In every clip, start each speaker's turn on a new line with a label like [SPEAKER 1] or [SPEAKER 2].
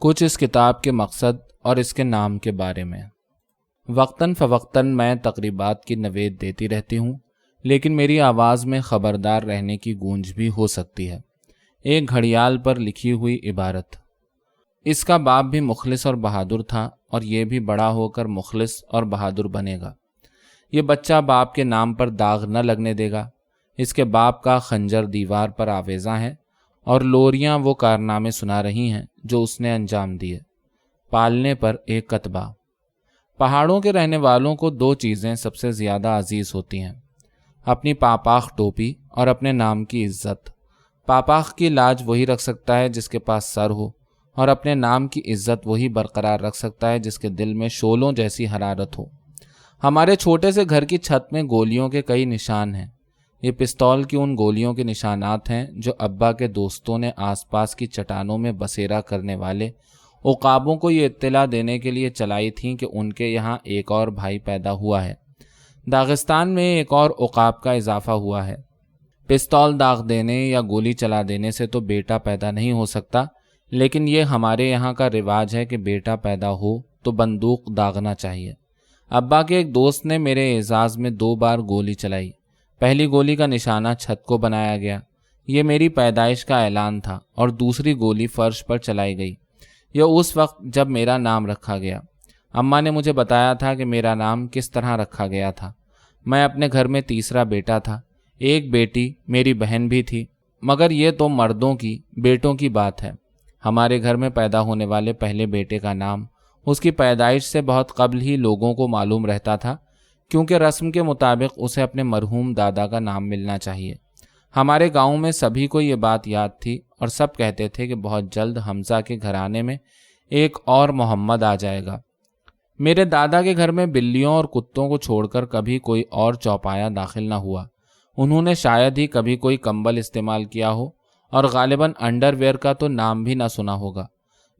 [SPEAKER 1] کچھ اس کتاب کے مقصد اور اس کے نام کے بارے میں۔ وقتاً فوقتاً میں تقریبات کی نوید دیتی رہتی ہوں، لیکن میری آواز میں خبردار رہنے کی گونج بھی ہو سکتی ہے۔ ایک گھڑیال پر لکھی ہوئی عبارت۔ اس کا باپ بھی مخلص اور بہادر تھا، اور یہ بھی بڑا ہو کر مخلص اور بہادر بنے گا۔ یہ بچہ باپ کے نام پر داغ نہ لگنے دے گا۔ اس کے باپ کا خنجر دیوار پر آویزاں ہے، اور لوریاں وہ کارنامے سنا رہی ہیں جو اس نے انجام دیے۔ پالنے پر ایک کتبہ۔ پہاڑوں کے رہنے والوں کو دو چیزیں سب سے زیادہ عزیز ہوتی ہیں: اپنی پاپاخ ٹوپی اور اپنے نام کی عزت۔ پاپاخ کی لاج وہی رکھ سکتا ہے جس کے پاس سر ہو، اور اپنے نام کی عزت وہی برقرار رکھ سکتا ہے جس کے دل میں شعلوں جیسی حرارت ہو۔ ہمارے چھوٹے سے گھر کی چھت میں گولیوں کے کئی نشان ہیں۔ یہ پستول کی ان گولیوں کے نشانات ہیں جو ابا کے دوستوں نے آس پاس کی چٹانوں میں بسیرا کرنے والے عقابوں کو یہ اطلاع دینے کے لیے چلائی تھیں کہ ان کے یہاں ایک اور بھائی پیدا ہوا ہے۔ داغستان میں ایک اور عقاب کا اضافہ ہوا ہے۔ پستول داغ دینے یا گولی چلا دینے سے تو بیٹا پیدا نہیں ہو سکتا، لیکن یہ ہمارے یہاں کا رواج ہے کہ بیٹا پیدا ہو تو بندوق داغنا چاہیے۔ ابا کے ایک دوست نے میرے اعزاز میں 2 بار گولی چلائی۔ پہلی گولی کا نشانہ چھت کو بنایا گیا، یہ میری پیدائش کا اعلان تھا، اور دوسری گولی فرش پر چلائی گئی، یہ اس وقت جب میرا نام رکھا گیا۔ اماں نے مجھے بتایا تھا کہ میرا نام کس طرح رکھا گیا تھا۔ میں اپنے گھر میں تیسرا بیٹا تھا، ایک بیٹی میری بہن بھی تھی، مگر یہ تو مردوں کی بیٹوں کی بات ہے۔ ہمارے گھر میں پیدا ہونے والے پہلے بیٹے کا نام اس کی پیدائش سے بہت قبل ہی لوگوں کو معلوم رہتا تھا، کیونکہ رسم کے مطابق اسے اپنے مرحوم دادا کا نام ملنا چاہیے۔ ہمارے گاؤں میں سبھی کو یہ بات یاد تھی، اور سب کہتے تھے کہ بہت جلد حمزہ کے گھرانے میں ایک اور محمد آ جائے گا۔ میرے دادا کے گھر میں بلیوں اور کتوں کو چھوڑ کر کبھی کوئی اور چوپایا داخل نہ ہوا۔ انہوں نے شاید ہی کبھی کوئی کمبل استعمال کیا ہو، اور غالباً انڈر ویئر کا تو نام بھی نہ سنا ہوگا۔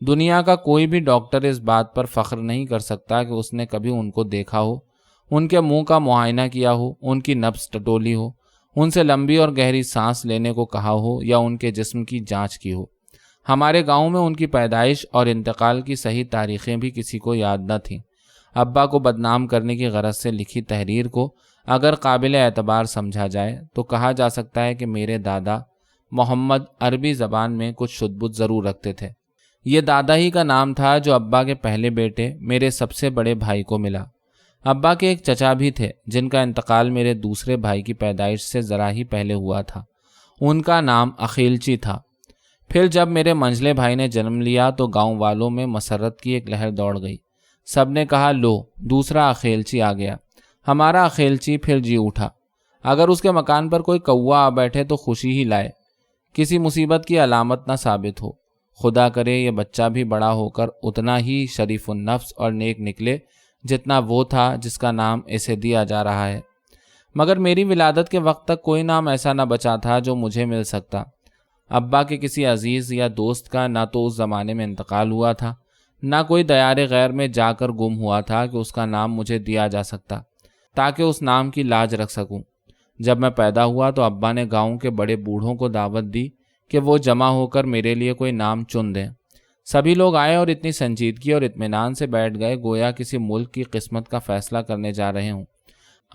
[SPEAKER 1] دنیا کا کوئی بھی ڈاکٹر اس بات پر فخر نہیں کر سکتا کہ اس نے کبھی ان کو دیکھا ہو، ان کے منہ کا معائنہ کیا ہو، ان کی نبض ٹٹولی ہو، ان سے لمبی اور گہری سانس لینے کو کہا ہو، یا ان کے جسم کی جانچ کی ہو۔ ہمارے گاؤں میں ان کی پیدائش اور انتقال کی صحیح تاریخیں بھی کسی کو یاد نہ تھیں۔ ابا کو بدنام کرنے کی غرض سے لکھی تحریر کو اگر قابل اعتبار سمجھا جائے تو کہا جا سکتا ہے کہ میرے دادا محمد عربی زبان میں کچھ شدبد ضرور رکھتے تھے۔ یہ دادا ہی کا نام تھا جو ابا کے پہلے بیٹے میرے سب سے بڑے بھائی کو ملا۔ ابا کے ایک چچا بھی تھے جن کا انتقال میرے دوسرے بھائی کی پیدائش سے ذرا ہی پہلے ہوا تھا، ان کا نام اخیلچی تھا۔ پھر جب میرے منجلے بھائی نے جنم لیا تو گاؤں والوں میں مسرت کی ایک لہر دوڑ گئی۔ سب نے کہا، لو دوسرا اخیلچی آ گیا۔ ہمارا اخیلچی پھر جی اٹھا۔ اگر اس کے مکان پر کوئی کوا آ بیٹھے تو خوشی ہی لائے، کسی مصیبت کی علامت نہ ثابت ہو۔ خدا کرے یہ بچہ بھی بڑا ہو کر اتنا ہی شریف النفس اور نیک نکلے جتنا وہ تھا جس کا نام اسے دیا جا رہا ہے۔ مگر میری ولادت کے وقت تک کوئی نام ایسا نہ بچا تھا جو مجھے مل سکتا۔ ابا کے کسی عزیز یا دوست کا نہ تو اس زمانے میں انتقال ہوا تھا، نہ کوئی دیار غیر میں جا کر گم ہوا تھا کہ اس کا نام مجھے دیا جا سکتا تاکہ اس نام کی لاج رکھ سکوں۔ جب میں پیدا ہوا تو ابا نے گاؤں کے بڑے بوڑھوں کو دعوت دی کہ وہ جمع ہو کر میرے لیے کوئی نام چن دیں۔ سبھی لوگ آئے اور اتنی سنجیدگی اور اطمینان سے بیٹھ گئے گویا کسی ملک کی قسمت کا فیصلہ کرنے جا رہے ہوں۔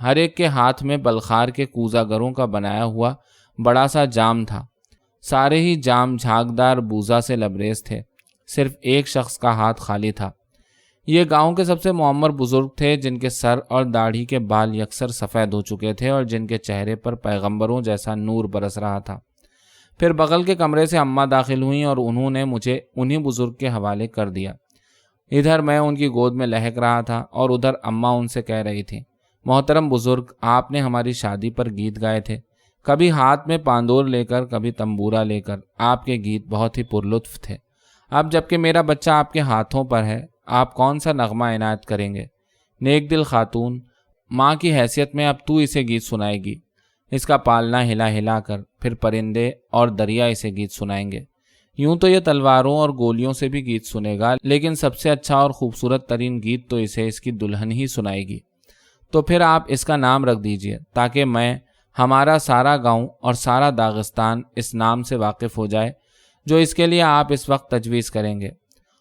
[SPEAKER 1] ہر ایک کے ہاتھ میں بلخار کے کوزہ گروں کا بنایا ہوا بڑا سا جام تھا۔ سارے ہی جام جھاگدار بوزہ سے لبریز تھے، صرف ایک شخص کا ہاتھ خالی تھا۔ یہ گاؤں کے سب سے معمر بزرگ تھے جن کے سر اور داڑھی کے بال یکسر سفید ہو چکے تھے اور جن کے چہرے پر پیغمبروں جیسا نور برس رہا تھا۔ پھر بغل کے کمرے سے اماں داخل ہوئیں اور انہوں نے مجھے انہی بزرگ کے حوالے کر دیا۔ ادھر میں ان کی گود میں لہک رہا تھا اور ادھر اماں ان سے کہہ رہی تھی، محترم بزرگ، آپ نے ہماری شادی پر گیت گائے تھے، کبھی ہاتھ میں پاندور لے کر، کبھی تنبورا لے کر۔ آپ کے گیت بہت ہی پرلطف تھے۔ اب جب کہ میرا بچہ آپ کے ہاتھوں پر ہے، آپ کون سا نغمہ عنایت کریں گے؟ نیک دل خاتون، ماں کی حیثیت میں اب تو اسے گیت سنائے گی۔ اس کا پالنا ہلا ہلا کر، پھر پرندے اور دریا اسے گیت سنائیں گے۔ یوں تو یہ تلواروں اور گولیوں سے بھی گیت سنے گا، لیکن سب سے اچھا اور خوبصورت ترین گیت تو اسے اس کی دلہن ہی سنائے گی۔ تو پھر آپ اس کا نام رکھ دیجئے تاکہ میں، ہمارا سارا گاؤں اور سارا داغستان اس نام سے واقف ہو جائے جو اس کے لیے آپ اس وقت تجویز کریں گے۔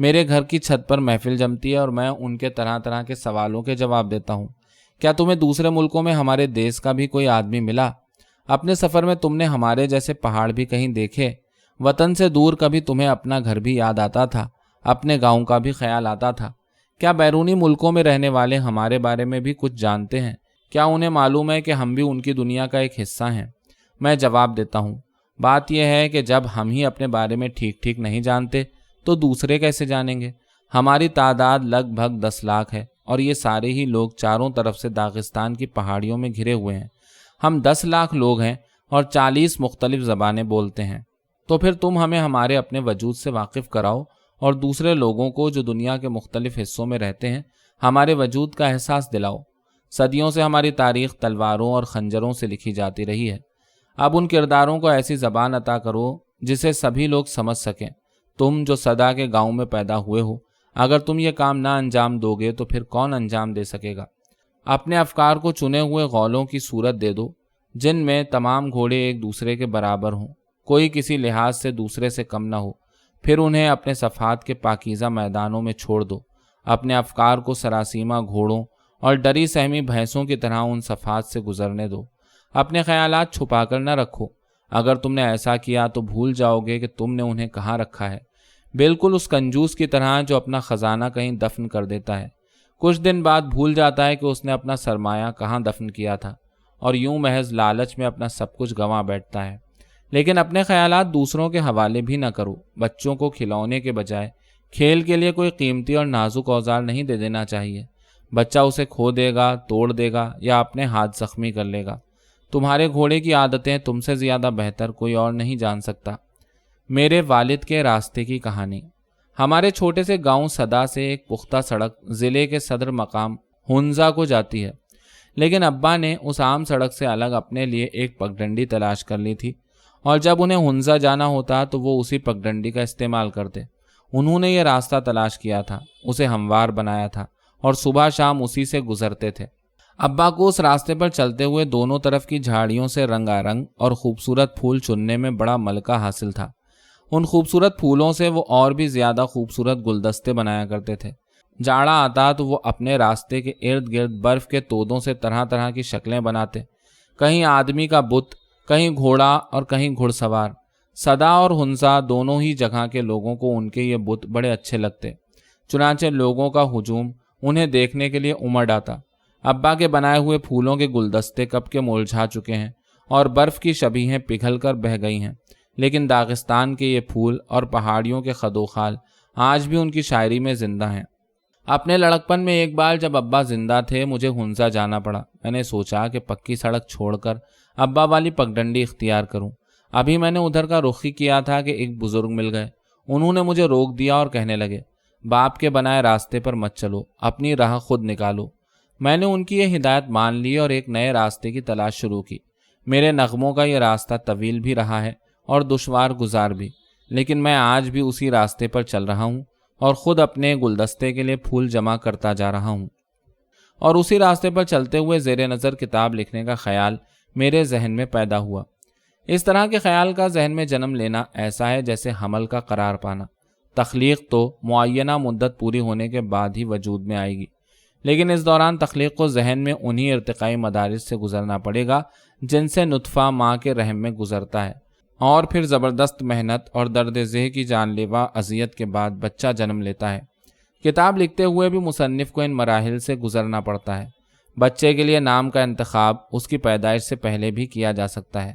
[SPEAKER 1] میرے گھر کی چھت پر محفل جمتی ہے اور میں ان کے طرح طرح کے سوالوں کے جواب دیتا ہوں۔ کیا تمہیں دوسرے ملکوں میں ہمارے دیس کا بھی کوئی آدمی ملا؟ اپنے سفر میں تم نے ہمارے جیسے پہاڑ بھی کہیں دیکھے؟ وطن سے دور کبھی تمہیں اپنا گھر بھی یاد آتا تھا؟ اپنے گاؤں کا بھی خیال آتا تھا؟ کیا بیرونی ملکوں میں رہنے والے ہمارے بارے میں بھی کچھ جانتے ہیں؟ کیا انہیں معلوم ہے کہ ہم بھی ان کی دنیا کا ایک حصہ ہیں؟ میں جواب دیتا ہوں، بات یہ ہے کہ جب ہم ہی اپنے بارے میں ٹھیک ٹھیک نہیں جانتے تو دوسرے کیسے جانیں گے؟ ہماری تعداد لگ بھگ 10 لاکھ ہے اور یہ سارے ہی لوگ چاروں طرف سے داغستان کی پہاڑیوں میں گھرے ہوئے ہیں۔ ہم 10 لاکھ لوگ ہیں اور 40 مختلف زبانیں بولتے ہیں۔ تو پھر تم ہمیں ہمارے اپنے وجود سے واقف کراؤ اور دوسرے لوگوں کو جو دنیا کے مختلف حصوں میں رہتے ہیں ہمارے وجود کا احساس دلاؤ۔ صدیوں سے ہماری تاریخ تلواروں اور خنجروں سے لکھی جاتی رہی ہے۔ اب ان کرداروں کو ایسی زبان عطا کرو جسے سبھی لوگ سمجھ سکیں۔ تم جو صدا کے گاؤں میں پیدا ہوئے ہو، اگر تم یہ کام نہ انجام دو گے تو پھر کون انجام دے سکے گا؟ اپنے افکار کو چنے ہوئے غولوں کی صورت دے دو جن میں تمام گھوڑے ایک دوسرے کے برابر ہوں، کوئی کسی لحاظ سے دوسرے سے کم نہ ہو، پھر انہیں اپنے صفحات کے پاکیزہ میدانوں میں چھوڑ دو۔ اپنے افکار کو سراسیمہ گھوڑوں اور ڈری سہمی بھینسوں کی طرح ان صفحات سے گزرنے دو۔ اپنے خیالات چھپا کر نہ رکھو۔ اگر تم نے ایسا کیا تو بھول جاؤ گے کہ تم نے انہیں کہاں رکھا ہے، بالکل اس کنجوس کی طرح جو اپنا خزانہ کہیں دفن کر دیتا ہے، کچھ دن بعد بھول جاتا ہے کہ اس نے اپنا سرمایہ کہاں دفن کیا تھا، اور یوں محض لالچ میں اپنا سب کچھ گنوا بیٹھتا ہے۔ لیکن اپنے خیالات دوسروں کے حوالے بھی نہ کرو۔ بچوں کو کھلونے کے بجائے کھیل کے لیے کوئی قیمتی اور نازک اوزار نہیں دے دینا چاہیے۔ بچہ اسے کھو دے گا، توڑ دے گا یا اپنے ہاتھ زخمی کر لے گا۔ تمہارے گھوڑے کی عادتیں تم سے زیادہ بہتر کوئی اور نہیں جان سکتا۔ میرے والد کے راستے کی کہانی۔ ہمارے چھوٹے سے گاؤں صدا سے ایک پختہ سڑک ضلع کے صدر مقام ہنزا کو جاتی ہے، لیکن ابا نے اس عام سڑک سے الگ اپنے لیے ایک پگڈنڈی تلاش کر لی تھی، اور جب انہیں ہنزا جانا ہوتا تو وہ اسی پگڈنڈی کا استعمال کرتے۔ انہوں نے یہ راستہ تلاش کیا تھا، اسے ہموار بنایا تھا اور صبح شام اسی سے گزرتے تھے۔ ابا کو اس راستے پر چلتے ہوئے دونوں طرف کی جھاڑیوں سے رنگا رنگ اور خوبصورت پھول چننے میں بڑا ملکہ حاصل تھا۔ ان خوبصورت پھولوں سے وہ اور بھی زیادہ خوبصورت گلدستے بنایا کرتے تھے۔ جاڑا آتا تو وہ اپنے راستے کے ارد گرد برف کے تودوں سے طرح طرح کی شکلیں بناتے، کہیں آدمی کا بت، کہیں گھوڑا اور کہیں گھڑ سوار۔ صدا اور ہنزا دونوں ہی جگہ کے لوگوں کو ان کے یہ بت بڑے اچھے لگتے، چنانچہ لوگوں کا ہجوم انہیں دیکھنے کے لیے امڑ آتا۔ ابا کے بنائے ہوئے پھولوں کے گلدستے کب کے مرجھا چکے ہیں اور برف کی شبیہیں پگھل کر بہہ گئی ہیں، لیکن داغستان کے یہ پھول اور پہاڑیوں کے خدوخال آج بھی ان کی شاعری میں زندہ ہیں۔ اپنے لڑکپن میں ایک بار جب ابا زندہ تھے مجھے ہنزا جانا پڑا۔ میں نے سوچا کہ پکی سڑک چھوڑ کر ابا والی پگڈنڈی اختیار کروں۔ ابھی میں نے ادھر کا رخ ہی کیا تھا کہ ایک بزرگ مل گئے۔ انہوں نے مجھے روک دیا اور کہنے لگے، باپ کے بنائے راستے پر مت چلو، اپنی راہ خود نکالو۔ میں نے ان کی یہ ہدایت مان لی اور ایک نئے راستے کی تلاش شروع کی۔ میرے نغموں کا یہ راستہ طویل بھی رہا ہے اور دشوار گزار بھی، لیکن میں آج بھی اسی راستے پر چل رہا ہوں اور خود اپنے گلدستے کے لیے پھول جمع کرتا جا رہا ہوں۔ اور اسی راستے پر چلتے ہوئے زیر نظر کتاب لکھنے کا خیال میرے ذہن میں پیدا ہوا۔ اس طرح کے خیال کا ذہن میں جنم لینا ایسا ہے جیسے حمل کا قرار پانا۔ تخلیق تو معینہ مدت پوری ہونے کے بعد ہی وجود میں آئے گی، لیکن اس دوران تخلیق کو ذہن میں انہی ارتقائی مدارج سے گزرنا پڑے گا جن سے نطفہ ماں کے رحم میں گزرتا ہے، اور پھر زبردست محنت اور درد ذہ کی جان لیوا اذیت کے بعد بچہ جنم لیتا ہے۔ کتاب لکھتے ہوئے بھی مصنف کو ان مراحل سے گزرنا پڑتا ہے۔ بچے کے لیے نام کا انتخاب اس کی پیدائش سے پہلے بھی کیا جا سکتا ہے،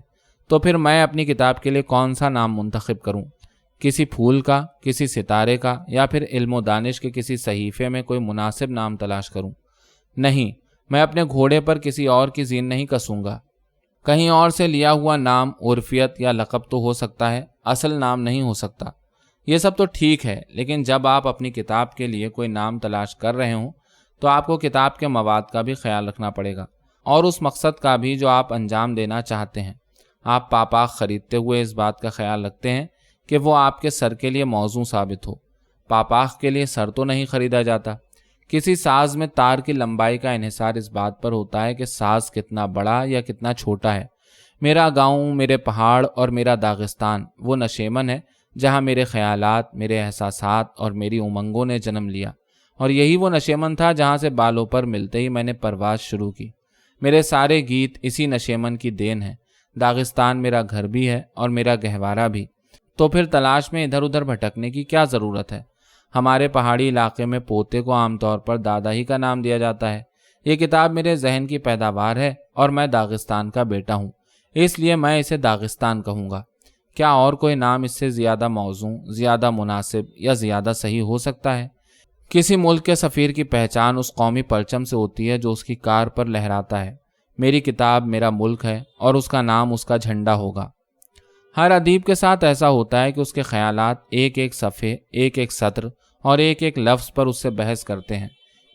[SPEAKER 1] تو پھر میں اپنی کتاب کے لیے کون سا نام منتخب کروں؟ کسی پھول کا، کسی ستارے کا، یا پھر علم و دانش کے کسی صحیفے میں کوئی مناسب نام تلاش کروں؟ نہیں، میں اپنے گھوڑے پر کسی اور کی زین نہیں کسوں گا۔ کہیں اور سے لیا ہوا نام عرفیت یا لقب تو ہو سکتا ہے، اصل نام نہیں ہو سکتا۔ یہ سب تو ٹھیک ہے، لیکن جب آپ اپنی کتاب کے لیے کوئی نام تلاش کر رہے ہوں تو آپ کو کتاب کے مواد کا بھی خیال رکھنا پڑے گا، اور اس مقصد کا بھی جو آپ انجام دینا چاہتے ہیں۔ آپ پاپاخ خریدتے ہوئے اس بات کا خیال رکھتے ہیں کہ وہ آپ کے سر کے لیے موزوں ثابت ہو۔ پاپاخ کے لیے سر تو نہیں خریدا جاتا۔ کسی ساز میں تار کی لمبائی کا انحصار اس بات پر ہوتا ہے کہ ساز کتنا بڑا یا کتنا چھوٹا ہے۔ میرا گاؤں، میرے پہاڑ اور میرا داغستان وہ نشیمن ہے جہاں میرے خیالات، میرے احساسات اور میری امنگوں نے جنم لیا، اور یہی وہ نشیمن تھا جہاں سے بالوں پر ملتے ہی میں نے پرواز شروع کی۔ میرے سارے گیت اسی نشیمن کی دین ہیں۔ داغستان میرا گھر بھی ہے اور میرا گہوارہ بھی، تو پھر تلاش میں ادھر ادھر بھٹکنے کی کیا ضرورت ہے؟ ہمارے پہاڑی علاقے میں پوتے کو عام طور پر دادا ہی کا نام دیا جاتا ہے۔ یہ کتاب میرے ذہن کی پیداوار ہے اور میں داغستان کا بیٹا ہوں، اس لیے میں اسے داغستان کہوں گا۔ کیا اور کوئی نام اس سے زیادہ موزوں، زیادہ مناسب یا زیادہ صحیح ہو سکتا ہے؟ کسی ملک کے سفیر کی پہچان اس قومی پرچم سے ہوتی ہے جو اس کی کار پر لہراتا ہے۔ میری کتاب میرا ملک ہے اور اس کا نام اس کا جھنڈا ہوگا۔ ہر ادیب کے ساتھ ایسا ہوتا ہے کہ اس کے خیالات ایک ایک صفحے، ایک ایک سطر اور ایک ایک لفظ پر اس سے بحث کرتے ہیں۔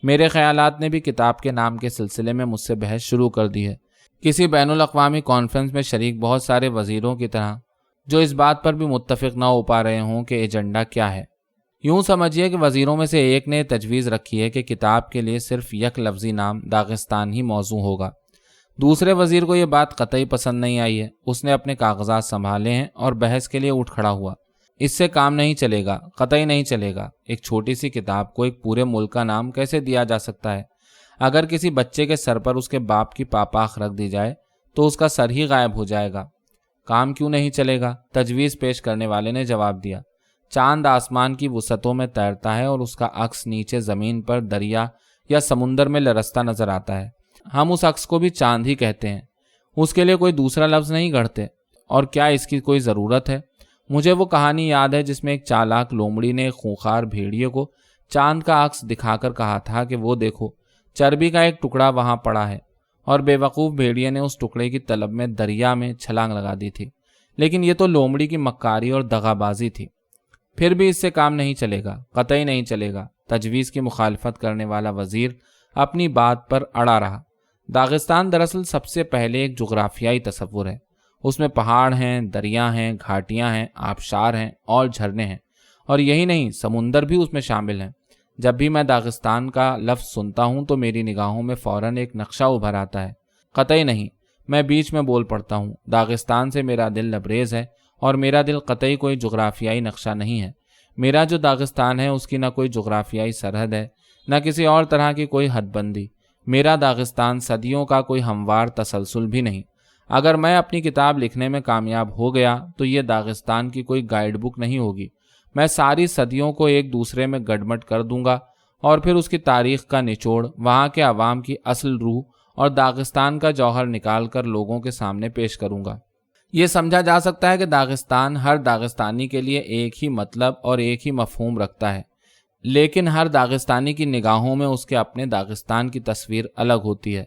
[SPEAKER 1] میرے خیالات نے بھی کتاب کے نام کے سلسلے میں مجھ سے بحث شروع کر دی ہے۔ کسی بین الاقوامی کانفرنس میں شریک بہت سارے وزیروں کی طرح جو اس بات پر بھی متفق نہ ہو پا رہے ہوں کہ ایجنڈا کیا ہے۔ یوں سمجھیے کہ وزیروں میں سے ایک نے تجویز رکھی ہے کہ کتاب کے لیے صرف یک لفظی نام داغستان ہی موضوع ہوگا۔ دوسرے وزیر کو یہ بات قطعی پسند نہیں آئی ہے۔ اس نے اپنے کاغذات سنبھالے ہیں اور بحث کے لیے اٹھ کھڑا ہوا۔ اس سے کام نہیں چلے گا، قطعی نہیں چلے گا۔ ایک چھوٹی سی کتاب کو ایک پورے ملک کا نام کیسے دیا جا سکتا ہے؟ اگر کسی بچے کے سر پر اس کے باپ کی پاپاخ رکھ دی جائے تو اس کا سر ہی غائب ہو جائے گا۔ کام کیوں نہیں چلے گا؟ تجویز پیش کرنے والے نے جواب دیا۔ چاند آسمان کی وسعتوں میں تیرتا ہے اور اس کا عکس نیچے زمین پر دریا یا سمندر میں لرزتا نظر آتا ہے۔ ہم اس عکس کو بھی چاند ہی کہتے ہیں، اس کے لیے کوئی دوسرا لفظ نہیں گھڑتے۔ اور کیا اس کی کوئی ضرورت ہے؟ مجھے وہ کہانی یاد ہے جس میں ایک چالاک لومڑی نے ایک خونخوار بھیڑیے کو چاند کا عکس دکھا کر کہا تھا کہ وہ دیکھو، چربی کا ایک ٹکڑا وہاں پڑا ہے، اور بے وقوف بھیڑیے نے اس ٹکڑے کی طلب میں دریا میں چھلانگ لگا دی تھی۔ لیکن یہ تو لومڑی کی مکاری اور دغا بازی تھی۔ پھر بھی اس سے کام نہیں چلے گا، قطعی نہیں چلے گا۔ تجویز کی مخالفت کرنے والا وزیر اپنی بات پر اڑا رہا۔ داغستان دراصل سب سے پہلے ایک جغرافیائی تصور ہے۔ اس میں پہاڑ ہیں، دریا ہیں، گھاٹیاں ہیں، آبشار ہیں اور جھرنے ہیں، اور یہی نہیں، سمندر بھی اس میں شامل ہیں۔ جب بھی میں داغستان کا لفظ سنتا ہوں تو میری نگاہوں میں فوراً ایک نقشہ ابھر آتا ہے۔ قطعی نہیں، میں بیچ میں بول پڑتا ہوں، داغستان سے میرا دل لبریز ہے، اور میرا دل قطعی کوئی جغرافیائی نقشہ نہیں ہے۔ میرا جو داغستان ہے اس کی نہ کوئی جغرافیائی سرحد ہے، نہ کسی اور طرح کی کوئی حد بندی۔ میرا داغستان صدیوں کا کوئی ہموار تسلسل بھی نہیں۔ اگر میں اپنی کتاب لکھنے میں کامیاب ہو گیا تو یہ داغستان کی کوئی گائیڈ بک نہیں ہوگی۔ میں ساری صدیوں کو ایک دوسرے میں گڈمٹ کر دوں گا اور پھر اس کی تاریخ کا نچوڑ، وہاں کے عوام کی اصل روح اور داغستان کا جوہر نکال کر لوگوں کے سامنے پیش کروں گا۔ یہ سمجھا جا سکتا ہے کہ داغستان ہر داغستانی کے لیے ایک ہی مطلب اور ایک ہی مفہوم رکھتا ہے، لیکن ہر داغستانی کی نگاہوں میں اس کے اپنے داغستان کی تصویر الگ ہوتی ہے۔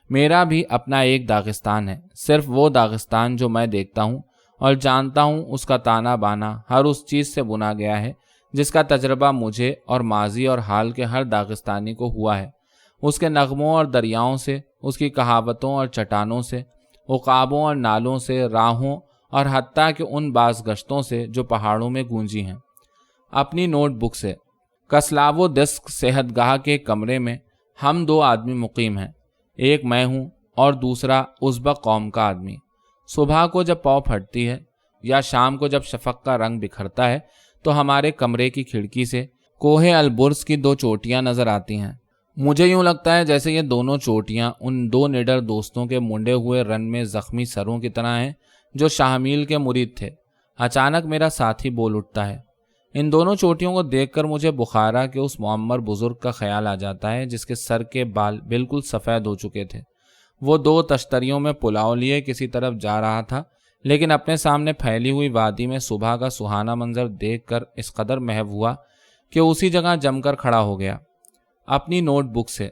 [SPEAKER 1] میرا بھی اپنا ایک داغستان ہے، صرف وہ داغستان جو میں دیکھتا ہوں اور جانتا ہوں۔ اس کا تانا بانا ہر اس چیز سے بنا گیا ہے جس کا تجربہ مجھے اور ماضی اور حال کے ہر داغستانی کو ہوا ہے۔ اس کے نغموں اور دریاؤں سے، اس کی کہاوتوں اور چٹانوں سے، عقابوں اور نالوں سے، راہوں اور حتیٰ کہ ان باز گشتوں سے جو پہاڑوں میں گونجی ہیں۔ اپنی نوٹ بک سے، کسلاوو دسک صحت گاہ کے کمرے میں ہم دو آدمی مقیم ہیں، ایک میں ہوں اور دوسرا ازبک قوم کا آدمی۔ صبح کو جب پاؤں پھٹتی ہے یا شام کو جب شفق کا رنگ بکھرتا ہے تو ہمارے کمرے کی کھڑکی سے کوہ البرز کی دو چوٹیاں نظر آتی ہیں۔ مجھے یوں لگتا ہے جیسے یہ دونوں چوٹیاں ان دو نڈر دوستوں کے منڈے ہوئے رن میں زخمی سروں کی طرح ہیں جو شاہمیل کے مرید تھے۔ اچانک میرا ساتھی بول اٹھتا ہے۔ ان دونوں چوٹیوں کو دیکھ کر مجھے بخارا کے اس معمر بزرگ کا خیال آ جاتا ہے جس کے سر کے بال بالکل سفید ہو چکے تھے۔ وہ دو تشتریوں میں پلاؤ لیے کسی طرف جا رہا تھا، لیکن اپنے سامنے پھیلی ہوئی وادی میں صبح کا سہانا منظر دیکھ کر اس قدر محو ہوا کہ اسی جگہ جم کر کھڑا ہو گیا۔ اپنی نوٹ بک سے،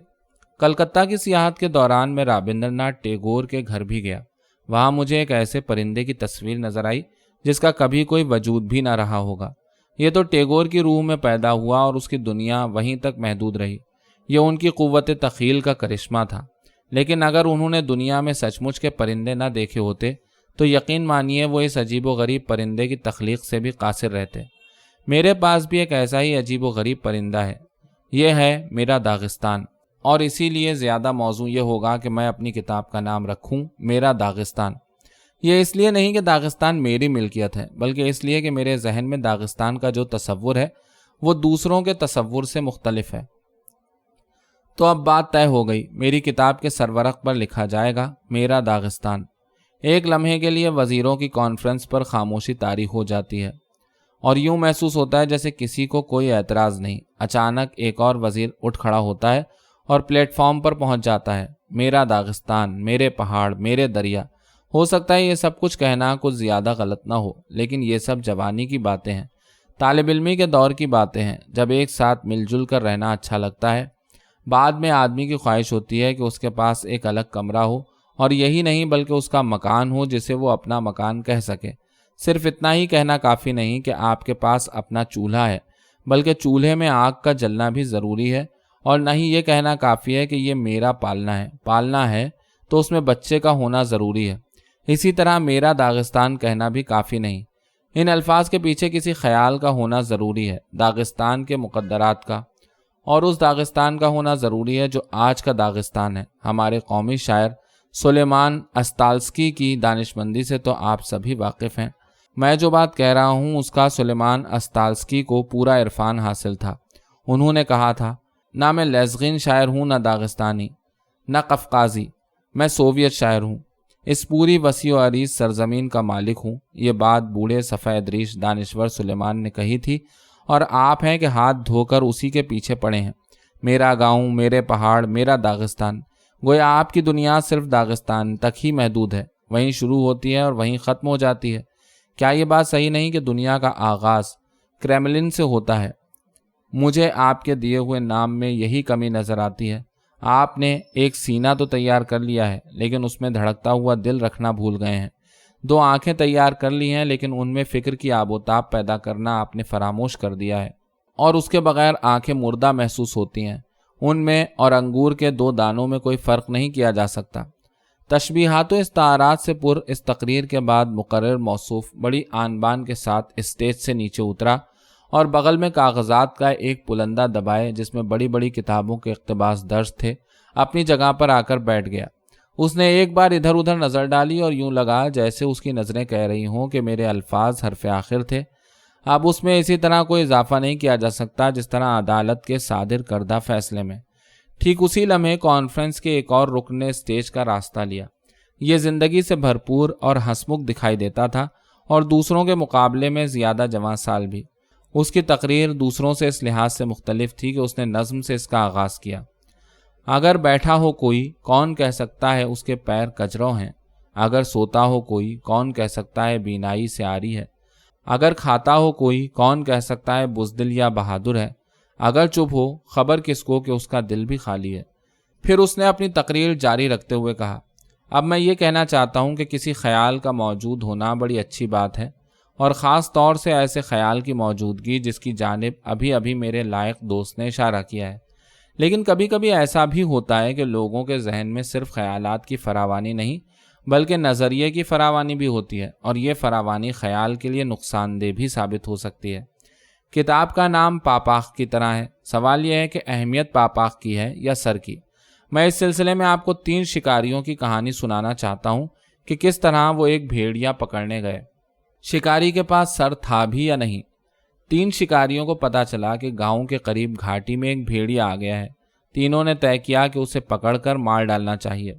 [SPEAKER 1] کلکتہ کی سیاحت کے دوران میں رابندر ناتھ ٹیگور کے گھر بھی گیا۔ وہاں مجھے ایک ایسے پرندے کی تصویر نظر آئی جس کا کبھی کوئی وجود بھی نہ رہا ہوگا۔ یہ تو ٹیگور کی روح میں پیدا ہوا اور اس کی دنیا وہیں تک محدود رہی۔ یہ ان کی قوت تخیل کا کرشمہ تھا۔ لیکن اگر انہوں نے دنیا میں سچ مچ کے پرندے نہ دیکھے ہوتے تو یقین مانیے وہ اس عجیب و غریب پرندے کی تخلیق سے بھی قاصر رہتے۔ میرے پاس بھی ایک ایسا ہی عجیب و غریب پرندہ ہے، یہ ہے میرا داغستان، اور اسی لیے زیادہ موضوع یہ ہوگا کہ میں اپنی کتاب کا نام رکھوں میرا داغستان۔ یہ اس لیے نہیں کہ داغستان میری ملکیت ہے، بلکہ اس لیے کہ میرے ذہن میں داغستان کا جو تصور ہے وہ دوسروں کے تصور سے مختلف ہے۔ تو اب بات طے ہو گئی، میری کتاب کے سرورق پر لکھا جائے گا میرا داغستان۔ ایک لمحے کے لیے وزیروں کی کانفرنس پر خاموشی طاری ہو جاتی ہے اور یوں محسوس ہوتا ہے جیسے کسی کو کوئی اعتراض نہیں۔ اچانک ایک اور وزیر اٹھ کھڑا ہوتا ہے اور پلیٹ فارم پر پہنچ جاتا ہے۔ میرا داغستان، میرے پہاڑ، میرے دریا۔ ہو سکتا ہے یہ سب کچھ کہنا کچھ زیادہ غلط نہ ہو، لیکن یہ سب جوانی کی باتیں ہیں، طالب علمی کے دور کی باتیں ہیں، جب ایک ساتھ مل جل کر رہنا اچھا لگتا ہے۔ بعد میں آدمی کی خواہش ہوتی ہے کہ اس کے پاس ایک الگ کمرہ ہو، اور یہی نہیں بلکہ اس کا مکان ہو جسے وہ اپنا مکان کہہ سکے۔ صرف اتنا ہی کہنا کافی نہیں کہ آپ کے پاس اپنا چولہا ہے، بلکہ چولہے میں آگ کا جلنا بھی ضروری ہے، اور نہ ہی یہ کہنا کافی ہے کہ یہ میرا پالنا ہے تو اس میں بچے کا ہونا ضروری ہے۔ اسی طرح میرا داغستان کہنا بھی کافی نہیں، ان الفاظ کے پیچھے کسی خیال کا ہونا ضروری ہے، داغستان کے مقدرات کا، اور اس داغستان کا ہونا ضروری ہے جو آج کا داغستان ہے۔ ہمارے قومی شاعر سلیمان استالسکی کی دانشمندی سے تو آپ سبھی واقف ہیں۔ میں جو بات کہہ رہا ہوں اس کا سلیمان استالسکی کو پورا عرفان حاصل تھا۔ انہوں نے کہا تھا، نہ میں لیزغین شاعر ہوں، نہ داغستانی، نہ قفقازی، میں سوویت شاعر ہوں، اس پوری وسیع و عریض سرزمین کا مالک ہوں۔ یہ بات بوڑھے سفید ریش دانشور سلیمان نے کہی تھی، اور آپ ہیں کہ ہاتھ دھو کر اسی کے پیچھے پڑے ہیں۔ میرا گاؤں، میرے پہاڑ، میرا داغستان۔ گویا آپ کی دنیا صرف داغستان تک ہی محدود ہے، وہیں شروع ہوتی ہے اور وہیں ختم ہو جاتی ہے۔ کیا یہ بات صحیح نہیں کہ دنیا کا آغاز کریملن سے ہوتا ہے؟ مجھے آپ کے دیے ہوئے نام میں یہی کمی نظر آتی ہے۔ آپ نے ایک سینہ تو تیار کر لیا ہے، لیکن اس میں دھڑکتا ہوا دل رکھنا بھول گئے ہیں۔ 2 آنکھیں تیار کر لی ہیں، لیکن ان میں فکر کی آب و تاب پیدا کرنا آپ نے فراموش کر دیا ہے، اور اس کے بغیر آنکھیں مردہ محسوس ہوتی ہیں۔ ان میں اور انگور کے 2 دانوں میں کوئی فرق نہیں کیا جا سکتا۔ تشبیہات و استعارات سے پر اس تقریر کے بعد مقرر موصوف بڑی آن بان کے ساتھ اسٹیج سے نیچے اترا اور بغل میں کاغذات کا ایک پلندہ دبائے جس میں بڑی بڑی کتابوں کے اقتباس درج تھے، اپنی جگہ پر آ کر بیٹھ گیا۔ اس نے ایک بار ادھر ادھر نظر ڈالی اور یوں لگا جیسے اس کی نظریں کہہ رہی ہوں کہ میرے الفاظ حرف آخر تھے۔ اب اس میں اسی طرح کوئی اضافہ نہیں کیا جا سکتا جس طرح عدالت کے صادر کردہ فیصلے میں۔ ٹھیک اسی لمحے کانفرنس کے ایک اور رکن نے اسٹیج کا راستہ لیا۔ یہ زندگی سے بھرپور اور ہنسمکھ دکھائی دیتا تھا اور دوسروں کے مقابلے میں زیادہ جوان سال بھی۔ اس کی تقریر دوسروں سے اس لحاظ سے مختلف تھی کہ اس نے نظم سے اس کا آغاز کیا۔ اگر بیٹھا ہو کوئی، کون کہہ سکتا ہے اس کے پیر کجرو ہیں؟ اگر سوتا ہو کوئی، کون کہہ سکتا ہے بینائی سے آری ہے؟ اگر کھاتا ہو کوئی، کون کہہ سکتا ہے بزدل یا بہادر ہے؟ اگر چپ ہو، خبر کس کو کہ اس کا دل بھی خالی ہے۔ پھر اس نے اپنی تقریر جاری رکھتے ہوئے کہا، اب میں یہ کہنا چاہتا ہوں کہ کسی خیال کا موجود ہونا بڑی اچھی بات ہے، اور خاص طور سے ایسے خیال کی موجودگی جس کی جانب ابھی ابھی میرے لائق دوست نے اشارہ کیا ہے۔ لیکن کبھی کبھی ایسا بھی ہوتا ہے کہ لوگوں کے ذہن میں صرف خیالات کی فراوانی نہیں بلکہ نظریے کی فراوانی بھی ہوتی ہے، اور یہ فراوانی خیال کے لیے نقصان دہ بھی ثابت ہو سکتی ہے۔ کتاب کا نام پاپاخ کی طرح ہے، سوال یہ ہے کہ اہمیت پاپاخ کی ہے یا سر کی۔ میں اس سلسلے میں آپ کو 3 شکاریوں کی کہانی سنانا چاہتا ہوں کہ کس طرح وہ ایک بھیڑیا پکڑنے گئے۔ شکاری کے پاس سر تھا بھی یا نہیں؟ 3 شکاریوں کو پتا چلا کہ گاؤں کے قریب گھاٹی میں ایک بھیڑیا آ گیا ہے۔ تینوں نے طے کیا کہ اسے پکڑ کر مار ڈالنا چاہیے۔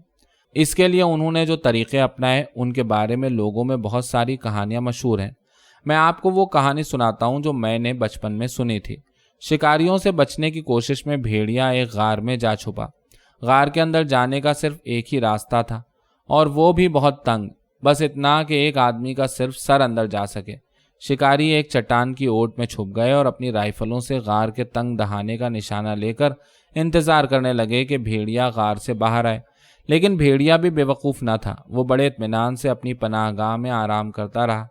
[SPEAKER 1] اس کے لیے انہوں نے جو طریقے اپنائے ان کے بارے میں لوگوں میں بہت ساری کہانیاں مشہور ہیں۔ میں آپ کو وہ کہانی سناتا ہوں جو میں نے بچپن میں سنی تھی۔ شکاریوں سے بچنے کی کوشش میں بھیڑیا ایک غار میں جا چھپا۔ غار کے اندر جانے کا صرف ایک ہی راستہ تھا، اور وہ بھی بہت تنگ، بس اتنا کہ ایک آدمی کا صرف سر اندر جا سکے۔ شکاری ایک چٹان کی اوٹ میں چھپ گئے اور اپنی رائفلوں سے غار کے تنگ دہانے کا نشانہ لے کر انتظار کرنے لگے کہ بھیڑیا غار سے باہر آئے۔ لیکن بھیڑیا بھی بے وقوف نہ تھا، وہ بڑے اطمینان سے اپنی پناہ گاہ میں آرام کرتا رہا۔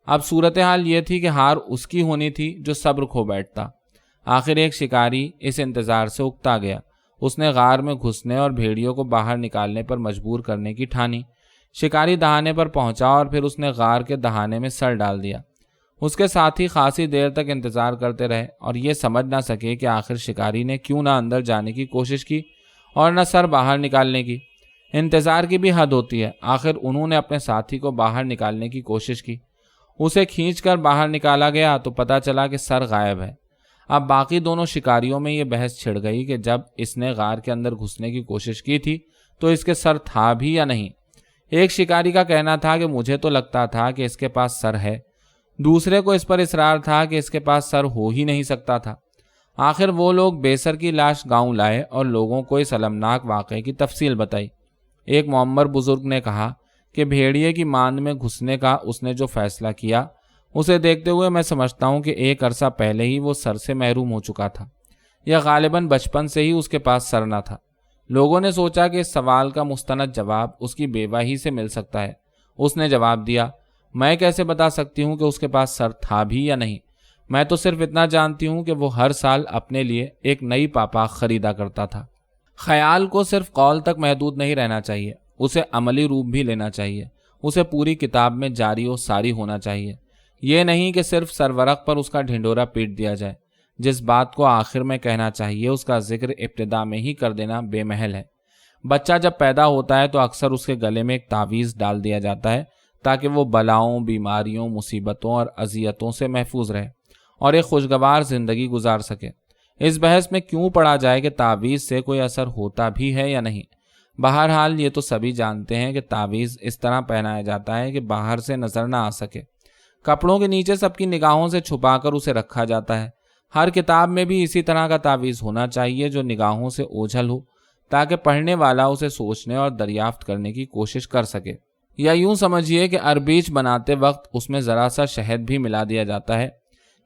[SPEAKER 1] اب صورتحال یہ تھی کہ ہار اس کی ہونی تھی جو صبر کھو بیٹھتا۔ آخر ایک شکاری اس انتظار سے اکتا گیا۔ اس نے غار میں گھسنے اور بھیڑیوں کو باہر نکالنے پر مجبور کرنے کی ٹھانی۔ شکاری دہانے پر پہنچا اور پھر اس نے غار کے دہانے میں سر ڈال دیا۔ اس کے ساتھی خاصی دیر تک انتظار کرتے رہے اور یہ سمجھ نہ سکے کہ آخر شکاری نے کیوں نہ اندر جانے کی کوشش کی اور نہ سر باہر نکالنے کی۔ انتظار کی بھی حد ہوتی ہے۔ آخر انہوں نے اپنے ساتھی کو باہر نکالنے کی کوشش کی، اسے کھینچ کر باہر نکالا گیا تو پتہ چلا کہ سر غائب ہے۔ اب باقی دونوں شکاریوں میں یہ بحث چھڑ گئی کہ جب اس نے غار کے اندر گھسنے کی کوشش کی تھی تو اس کے سر تھا بھی یا نہیں۔ ایک شکاری کا کہنا تھا کہ مجھے تو لگتا تھا کہ اس کے پاس سر ہے، دوسرے کو اس پر اصرار تھا کہ اس کے پاس سر ہو ہی نہیں سکتا تھا۔ آخر وہ لوگ بے سر کی لاش گاؤں لائے اور لوگوں کو اس المناک واقعے کی تفصیل بتائی۔ ایک معمر بزرگ نے کہا کہ بھیڑیے کی ماند میں گھسنے کا اس نے جو فیصلہ کیا، اسے دیکھتے ہوئے میں سمجھتا ہوں کہ ایک عرصہ پہلے ہی وہ سر سے محروم ہو چکا تھا، یا غالباً بچپن سے ہی اس کے پاس سر نہ تھا۔ لوگوں نے سوچا کہ اس سوال کا مستند جواب اس کی بیوہ ہی سے مل سکتا ہے۔ اس نے جواب دیا، میں کیسے بتا سکتی ہوں کہ اس کے پاس سر تھا بھی یا نہیں؟ میں تو صرف اتنا جانتی ہوں کہ وہ ہر سال اپنے لیے ایک نئی پاپاخ خریدا کرتا تھا۔ خیال کو صرف قول تک محدود نہیں رہنا چاہیے، اسے عملی روپ بھی لینا چاہیے، اسے پوری کتاب میں جاری و ساری ہونا چاہیے۔ یہ نہیں کہ صرف سرورق پر اس کا ڈھنڈورا پیٹ دیا جائے۔ جس بات کو آخر میں کہنا چاہیے اس کا ذکر ابتدا میں ہی کر دینا بے محل ہے۔ بچہ جب پیدا ہوتا ہے تو اکثر اس کے گلے میں ایک تعویذ ڈال دیا جاتا ہے تاکہ وہ بلاؤں، بیماریوں، مصیبتوں اور اذیتوں سے محفوظ رہے اور ایک خوشگوار زندگی گزار سکے۔ اس بحث میں کیوں پڑا جائے کہ تعویذ سے کوئی اثر ہوتا بھی ہے یا نہیں؟ بہرحال یہ تو سبھی جانتے ہیں کہ تعویذ اس طرح پہنایا جاتا ہے کہ باہر سے نظر نہ آ سکے، کپڑوں کے نیچے سب کی نگاہوں سے چھپا کر اسے رکھا جاتا ہے۔ ہر کتاب میں بھی اسی طرح کا تعویذ ہونا چاہیے جو نگاہوں سے اوجھل ہو تاکہ پڑھنے والا اسے سوچنے اور دریافت کرنے کی کوشش کر سکے۔ یا یوں سمجھیے کہ اربیچ بناتے وقت اس میں ذرا سا شہد بھی ملا دیا جاتا ہے۔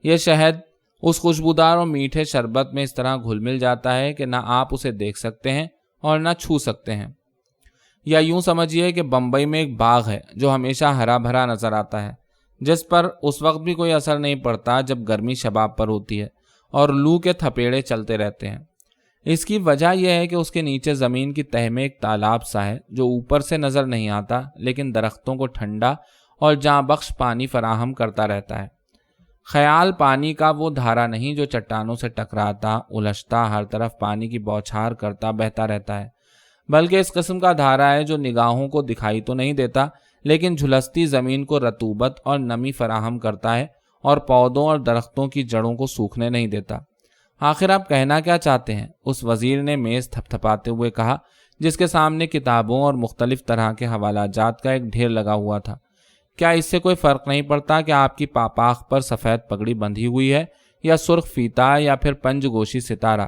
[SPEAKER 1] یہ شہد اس خوشبودار اور میٹھے شربت میں اس طرح گھل مل جاتا ہے کہ نہ آپ اسے دیکھ سکتے ہیں اور نہ چھو سکتے ہیں۔ یا یوں سمجھیے کہ بمبئی میں ایک باغ ہے جو ہمیشہ ہرا بھرا نظر آتا ہے، جس پر اس وقت بھی کوئی اثر نہیں پڑتا جب گرمی شباب پر ہوتی ہے اور لو کے تھپیڑے چلتے رہتے ہیں۔ اس کی وجہ یہ ہے کہ اس کے نیچے زمین کی تہہ میں ایک تالاب سا ہے جو اوپر سے نظر نہیں آتا لیکن درختوں کو ٹھنڈا اور جاں بخش پانی فراہم کرتا رہتا ہے۔ خیال پانی کا وہ دھارا نہیں جو چٹانوں سے ٹکراتا، الجھتا، ہر طرف پانی کی بوچھار کرتا بہتا رہتا ہے، بلکہ اس قسم کا دھارا ہے جو نگاہوں کو دکھائی تو نہیں دیتا لیکن جھلستی زمین کو رطوبت اور نمی فراہم کرتا ہے اور پودوں اور درختوں کی جڑوں کو سوکھنے نہیں دیتا۔ آخر آپ کہنا کیا چاہتے ہیں؟ اس وزیر نے میز تھپتھپاتے ہوئے کہا، جس کے سامنے کتابوں اور مختلف طرح کے حوالہ جات کا ایک ڈھیر لگا ہوا تھا۔ کیا اس سے کوئی فرق نہیں پڑتا کہ آپ کی پاپاخ پر سفید پگڑی بندھی ہوئی ہے یا سرخ فیتا یا پھر پنج گوشی ستارہ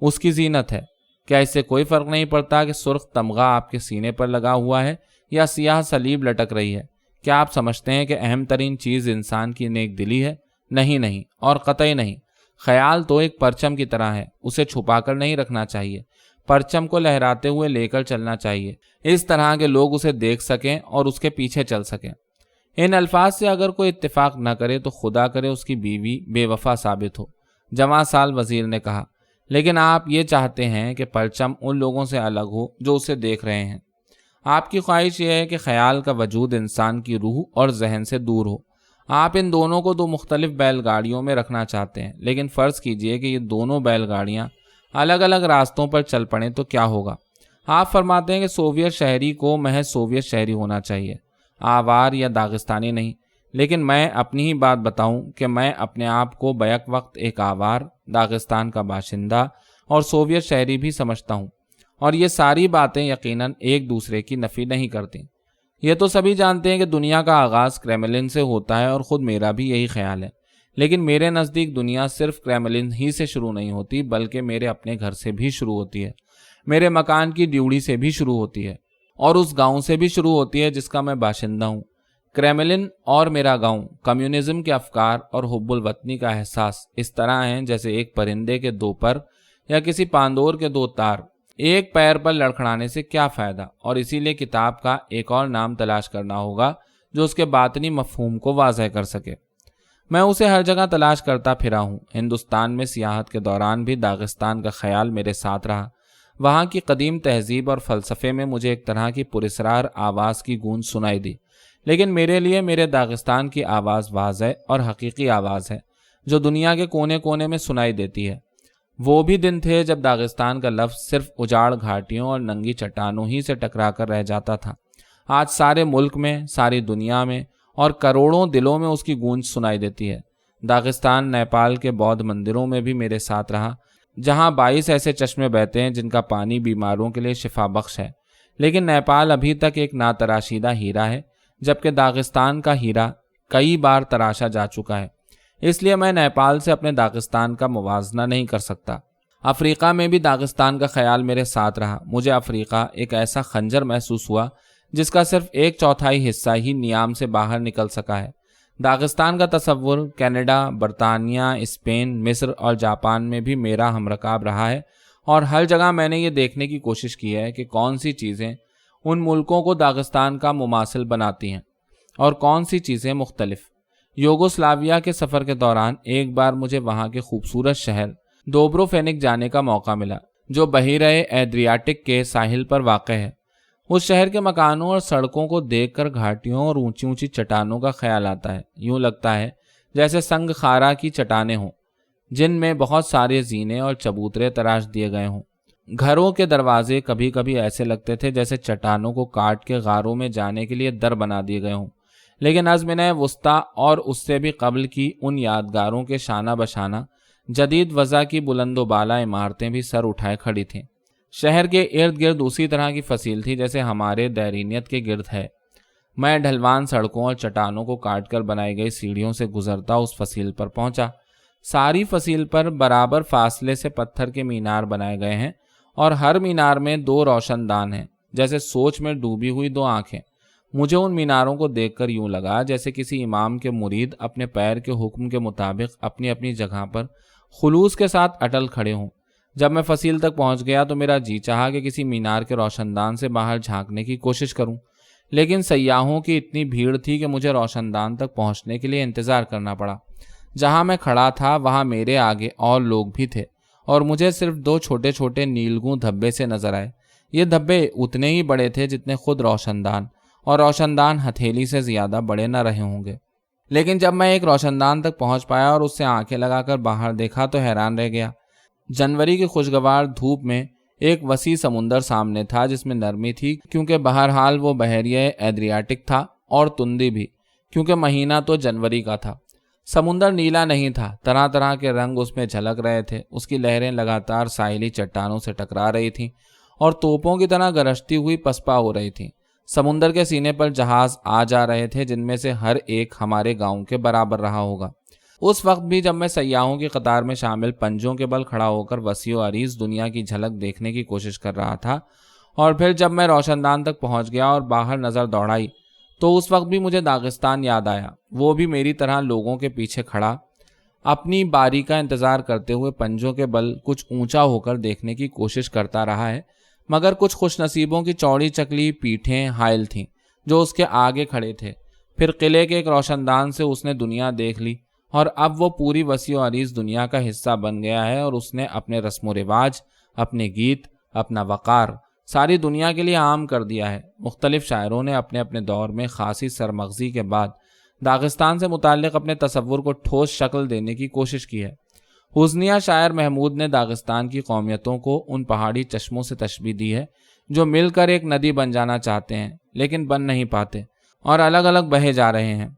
[SPEAKER 1] اس کی زینت ہے؟ کیا اس سے کوئی فرق نہیں پڑتا کہ سرخ تمغہ آپ کے سینے پر لگا ہوا ہے یا سیاہ صلیب لٹک رہی ہے؟ کیا آپ سمجھتے ہیں کہ اہم ترین چیز انسان کی نیک دلی ہے؟ نہیں اور قطعی نہیں۔ خیال تو ایک پرچم کی طرح ہے، اسے چھپا کر نہیں رکھنا چاہیے، پرچم کو لہراتے ہوئے لے کر چلنا چاہیے، اس طرح کہ لوگ اسے دیکھ سکیں اور اس کے پیچھے چل سکیں۔ ان الفاظ سے اگر کوئی اتفاق نہ کرے تو خدا کرے اس کی بیوی بے وفا ثابت ہو، جوان سال وزیر نے کہا، لیکن آپ یہ چاہتے ہیں کہ پرچم ان لوگوں سے الگ ہو جو اسے دیکھ رہے ہیں۔ آپ کی خواہش یہ ہے کہ خیال کا وجود انسان کی روح اور ذہن سے دور ہو۔ آپ ان دونوں کو دو مختلف بیل گاڑیوں میں رکھنا چاہتے ہیں، لیکن فرض کیجئے کہ یہ دونوں بیل گاڑیاں الگ الگ راستوں پر چل پڑیں تو کیا ہوگا؟ آپ فرماتے ہیں کہ سوویت شہری کو محض سوویت شہری ہونا چاہیے، آوار یا داغستانی نہیں، لیکن میں اپنی ہی بات بتاؤں کہ میں اپنے آپ کو بیک وقت ایک آوار، داغستان کا باشندہ اور سوویت شہری بھی سمجھتا ہوں، اور یہ ساری باتیں یقیناً ایک دوسرے کی نفی نہیں کرتی۔ یہ تو سبھی جانتے ہیں کہ دنیا کا آغاز کریملن سے ہوتا ہے اور خود میرا بھی یہی خیال ہے، لیکن میرے نزدیک دنیا صرف کریملن ہی سے شروع نہیں ہوتی بلکہ میرے اپنے گھر سے بھی شروع ہوتی ہے، میرے مکان کی ڈیوڑی سے بھی شروع ہوتی ہے اور اس گاؤں سے بھی شروع ہوتی ہے جس کا میں باشندہ ہوں۔ کریملن اور میرا گاؤں، کمیونزم کے افکار اور حب الوطنی کا احساس اس طرح ہیں جیسے ایک پرندے کے دو پر یا کسی پاندور کے دو تار۔ ایک پیر پر لڑکھڑانے سے کیا فائدہ؟ اور اسی لیے کتاب کا ایک اور نام تلاش کرنا ہوگا جو اس کے باطنی مفہوم کو واضح کر سکے۔ میں اسے ہر جگہ تلاش کرتا پھرا ہوں۔ ہندوستان میں سیاحت کے دوران بھی داغستان کا خیال میرے ساتھ رہا۔ وہاں کی قدیم تہذیب اور فلسفے میں مجھے ایک طرح کی پراسرار آواز کی گونج سنائی دی، لیکن میرے لیے میرے داغستان کی آواز واضح اور حقیقی آواز ہے جو دنیا کے کونے کونے میں سنائی دیتی ہے۔ وہ بھی دن تھے جب داغستان کا لفظ صرف اجاڑ گھاٹیوں اور ننگی چٹانوں ہی سے ٹکرا کر رہ جاتا تھا۔ آج سارے ملک میں، ساری دنیا میں اور کروڑوں دلوں میں اس کی گونج سنائی دیتی ہے۔ داغستان نیپال کے بودھ مندروں میں بھی میرے ساتھ رہا، جہاں 22 ایسے چشمے بہتے ہیں جن کا پانی بیماروں کے لیے شفا بخش ہے۔ لیکن نیپال ابھی تک ایک ناتراشیدہ ہیرا ہے، جبکہ داغستان کا ہیرا کئی بار تراشا جا چکا ہے۔ اس لیے میں نیپال سے اپنے داغستان کا موازنہ نہیں کر سکتا۔ افریقہ میں بھی داغستان کا خیال میرے ساتھ رہا۔ مجھے افریقہ ایک ایسا خنجر محسوس ہوا جس کا صرف 1/4 حصہ ہی نیام سے باہر نکل سکا ہے۔ داغستان کا تصور کینیڈا، برطانیہ، اسپین، مصر اور جاپان میں بھی میرا ہمرکاب رہا ہے، اور ہر جگہ میں نے یہ دیکھنے کی کوشش کی ہے کہ کون سی چیزیں ان ملکوں کو داغستان کا مماثل بناتی ہیں اور کون سی چیزیں مختلف۔ یوگوسلاویا کے سفر کے دوران ایک بار مجھے وہاں کے خوبصورت شہر دوبروفینک جانے کا موقع ملا، جو بحیرہ ایڈریاٹک کے ساحل پر واقع ہے۔ اس شہر کے مکانوں اور سڑکوں کو دیکھ کر گھاٹیوں اور اونچی اونچی چٹانوں کا خیال آتا ہے۔ یوں لگتا ہے جیسے سنگ خارا کی چٹانیں ہوں، جن میں بہت سارے زینے اور چبوترے تراش دیے گئے ہوں۔ گھروں کے دروازے کبھی کبھی ایسے لگتے تھے جیسے چٹانوں کو کاٹ کے غاروں میں جانے کے لیے در بنا دیے گئے ہوں۔ لیکن عزمِ وسطیٰ اور اس سے بھی قبل کی ان یادگاروں کے شانہ بشانہ جدید وضع کی بلند و بالا عمارتیں بھی سر اٹھائے کھڑی تھیں۔ شہر کے ارد گرد اسی طرح کی فصیل تھی جیسے ہمارے دیرینیت کے گرد ہے۔ میں ڈھلوان سڑکوں اور چٹانوں کو کاٹ کر بنائی گئی سیڑھیوں سے گزرتا اس فصیل پر پہنچا۔ ساری فصیل پر برابر فاصلے سے پتھر کے مینار بنائے گئے ہیں، اور ہر مینار میں 2 روشن دان ہیں، جیسے سوچ میں ڈوبی ہوئی 2 آنکھیں۔ مجھے ان میناروں کو دیکھ کر یوں لگا جیسے کسی امام کے مرید اپنے پیر کے حکم کے مطابق اپنی اپنی جگہ پر خلوص کے ساتھ اٹل کھڑے ہوں۔ جب میں فصیل تک پہنچ گیا تو میرا جی چاہا کہ کسی مینار کے روشن دان سے باہر جھانکنے کی کوشش کروں، لیکن سیاحوں کی اتنی بھیڑ تھی کہ مجھے روشن دان تک پہنچنے کے لیے انتظار کرنا پڑا۔ جہاں میں کھڑا تھا وہاں میرے آگے اور لوگ بھی تھے، اور مجھے صرف 2 چھوٹے چھوٹے نیلگوں دھبے سے نظر آئے۔ یہ دھبے اتنے ہی بڑے تھے جتنے خود روشن دان، اور روشن دان ہتھیلی سے زیادہ بڑے نہ رہے ہوں گے۔ لیکن جب میں ایک روشن دان تک پہنچ پایا اور اس سے آنکھیں لگا کر باہر دیکھا تو حیران رہ گیا۔ جنوری کی خوشگوار دھوپ میں ایک وسیع سمندر سامنے تھا جس میں نرمی تھی کیونکہ بہرحال وہ بحیرہ ایڈریاٹک تھا، اور تندی بھی کیونکہ مہینہ تو جنوری کا تھا۔ سمندر نیلا نہیں تھا، طرح طرح کے رنگ اس میں جھلک رہے تھے۔ اس کی لہریں لگاتار ساحلی چٹانوں سے ٹکرا رہی تھیں اور توپوں کی طرح گرجتی ہوئی پسپا ہو رہی تھیں۔ سمندر کے سینے پر جہاز آ جا رہے تھے جن میں سے ہر ایک ہمارے گاؤں کے برابر رہا ہوگا۔ اس وقت بھی جب میں سیاحوں کی قطار میں شامل پنجوں کے بل کھڑا ہو کر وسیع و عریض دنیا کی جھلک دیکھنے کی کوشش کر رہا تھا، اور پھر جب میں روشن دان تک پہنچ گیا اور باہر نظر دوڑائی تو اس وقت بھی مجھے داغستان یاد آیا۔ وہ بھی میری طرح لوگوں کے پیچھے کھڑا اپنی باری کا انتظار کرتے ہوئے پنجوں کے بل کچھ اونچا ہو کر دیکھنے کی کوشش کرتا رہا ہے، مگر کچھ خوش نصیبوں کی چوڑی چکلی پیٹھیں حائل تھیں جو اس کے آگے کھڑے تھے۔ پھر قلعے کے ایک روشن دان سے اس نے دنیا دیکھ لی، اور اب وہ پوری وسیع و عریض دنیا کا حصہ بن گیا ہے، اور اس نے اپنے رسم و رواج، اپنے گیت، اپنا وقار ساری دنیا کے لیے عام کر دیا ہے۔ مختلف شاعروں نے اپنے اپنے دور میں خاصی سرمغزی کے بعد داغستان سے متعلق اپنے تصور کو ٹھوس شکل دینے کی کوشش کی ہے۔ حسنیہ شاعر محمود نے داغستان کی قومیتوں کو ان پہاڑی چشموں سے تشبیہ دی ہے جو مل کر ایک ندی بن جانا چاہتے ہیں لیکن بن نہیں پاتے اور الگ الگ بہے جا رہے ہیں۔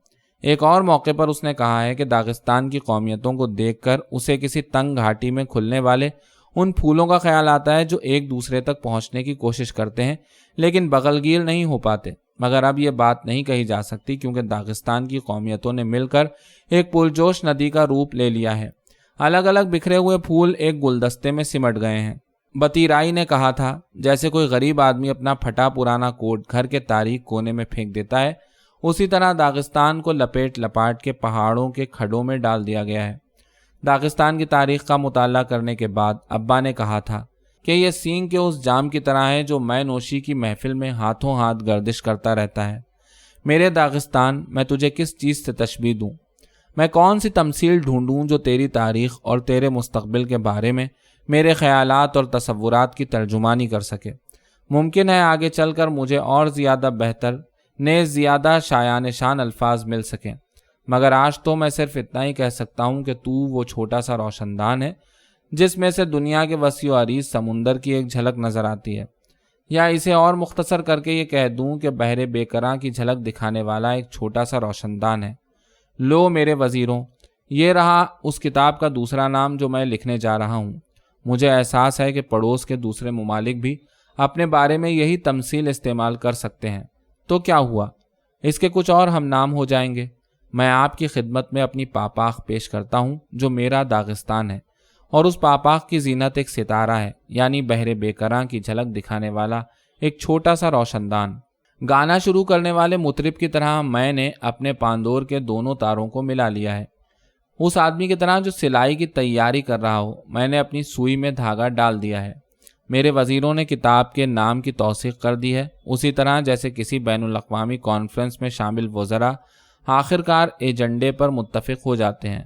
[SPEAKER 1] ایک اور موقع پر اس نے کہا ہے کہ داغستان کی قومیتوں کو دیکھ کر اسے کسی تنگ گھاٹی میں کھلنے والے ان پھولوں کا خیال آتا ہے جو ایک دوسرے تک پہنچنے کی کوشش کرتے ہیں لیکن بغلگیر نہیں ہو پاتے۔ مگر اب یہ بات نہیں کہی جا سکتی کیونکہ داغستان کی قومیتوں نے مل کر ایک پرجوش ندی کا روپ لے لیا ہے۔ الگ الگ بکھرے ہوئے پھول ایک گلدستے میں سمٹ گئے ہیں۔ بتیرائی نے کہا تھا جیسے کوئی غریب آدمی اپنا پھٹا پرانا کوٹ گھر کے تاریک کونے میں پھینک دیتا ہے، اسی طرح داغستان کو لپیٹ لپاٹ کے پہاڑوں کے کھڈوں میں ڈال دیا گیا ہے۔ داغستان کی تاریخ کا مطالعہ کرنے کے بعد ابا نے کہا تھا کہ یہ سینگ کے اس جام کی طرح ہے جو میں نوشی کی محفل میں ہاتھوں ہاتھ گردش کرتا رہتا ہے۔ میرے داغستان، میں تجھے کس چیز سے تشبیہ دوں؟ میں کون سی تمثیل ڈھونڈوں جو تیری تاریخ اور تیرے مستقبل کے بارے میں میرے خیالات اور تصورات کی ترجمانی کر سکے؟ ممکن ہے آگے چل کر مجھے اور زیادہ بہتر، نیز زیادہ شایان شان الفاظ مل سکیں، مگر آج تو میں صرف اتنا ہی کہہ سکتا ہوں کہ تو وہ چھوٹا سا روشن دان ہے جس میں سے دنیا کے وسیع و عریض سمندر کی ایک جھلک نظر آتی ہے، یا اسے اور مختصر کر کے یہ کہہ دوں کہ بحر بے کراں کی جھلک دکھانے والا ایک چھوٹا سا روشن دان ہے۔ لو میرے وزیروں، یہ رہا اس کتاب کا دوسرا نام جو میں لکھنے جا رہا ہوں۔ مجھے احساس ہے کہ پڑوس کے دوسرے ممالک بھی اپنے بارے میں یہی تمثیل استعمال کر سکتے ہیں، تو کیا ہوا، اس کے کچھ اور ہم نام ہو جائیں گے۔ میں آپ کی خدمت میں اپنی پاپاخ پیش کرتا ہوں جو میرا داغستان ہے، اور اس پاپاخ کی زینت ایک ستارہ ہے، یعنی بحر بے کراں کی جھلک دکھانے والا ایک چھوٹا سا روشن دان۔ گانا شروع کرنے والے مطرب کی طرح میں نے اپنے پاندور کے دونوں تاروں کو ملا لیا ہے۔ اس آدمی کی طرح جو سلائی کی تیاری کر رہا ہو، میں نے اپنی سوئی میں دھاگا ڈال دیا ہے۔ میرے وزیروں نے کتاب کے نام کی توثیق کر دی ہے، اسی طرح جیسے کسی بین الاقوامی کانفرنس میں شامل وزراء آخرکار ایجنڈے پر متفق ہو جاتے ہیں۔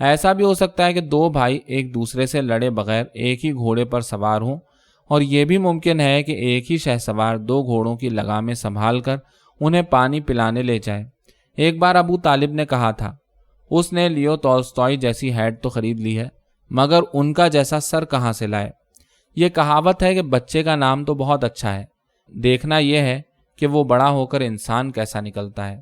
[SPEAKER 1] ایسا بھی ہو سکتا ہے کہ دو بھائی ایک دوسرے سے لڑے بغیر ایک ہی گھوڑے پر سوار ہوں، اور یہ بھی ممکن ہے کہ ایک ہی شہسوار دو گھوڑوں کی لگامیں سنبھال کر انہیں پانی پلانے لے جائے۔ ایک بار ابو طالب نے کہا تھا، اس نے لیو تولستوئی جیسی ہیٹ تو خرید لی ہے، مگر ان کا جیسا سر کہاں سے لائے۔ یہ کہاوت ہے کہ بچے کا نام تو بہت اچھا ہے، دیکھنا یہ ہے کہ وہ بڑا ہو کر انسان کیسا نکلتا ہے۔